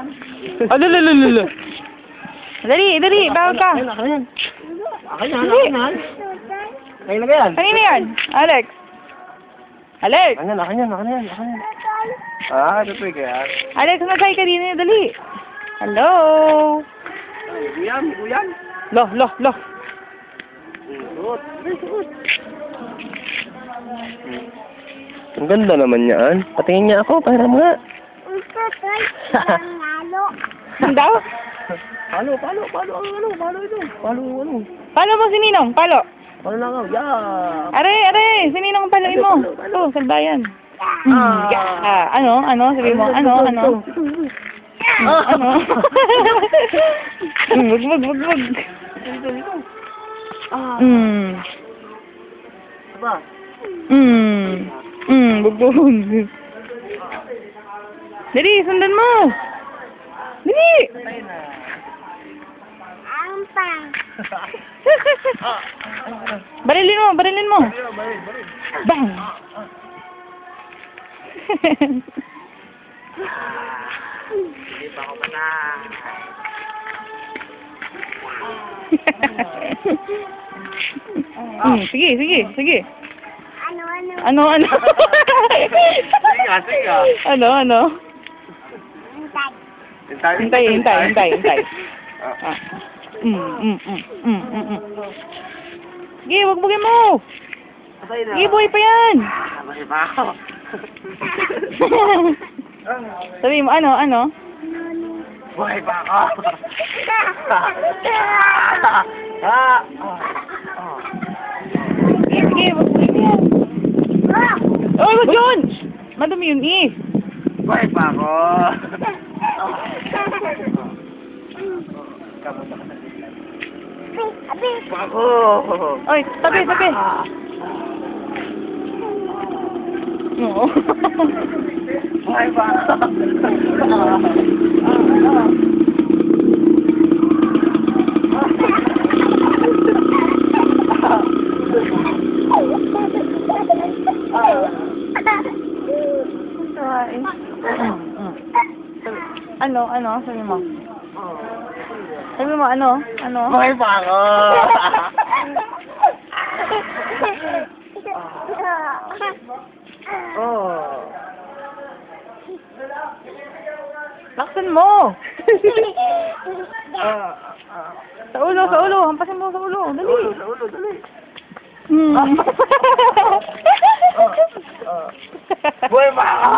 Lalo. Dali, bawal ka. Akin yan. Kayo na ba yan? Kanina yan, Alex. Alex! Akin yan. Ah, ito po kaya. Alex, nasay ka din, dali. Hello? Guyan. Lo. Ang ganda naman yan. Patingin niya ako, para nga. Ang daw? Palo ito. Palo mo si Ninong, palo. Palo lang ako, yeah. Are, si Ninong ang paloin mo. Ito, salbayan. Ano, sabi mo, ano? Ano? Wag. Dito. Aba. Bugbog. Dali, sundan mo. Dali. Barilin mo. Bang. Hindi pa ako patay. Sige. Ano? Sige. Ano? Hintay. Hintay. Sige, wagbugin mo. Sige, buhay pa yan. Buhay pa ako. Sabi mo, ano? Buhay pa ako. Sige, wagbugin mo yan. Oh, wag yun. Madumi yun, Buhay pa ako. Ako. Oy, tabi. Oo. Buhay pa ako. Ano? Sabi mo. Ano? Buhay pa ako. Laksan mo! Sa ulo. Hampasin mo sa ulo. Dali. Sa ulo, dali. Buhay pa ako.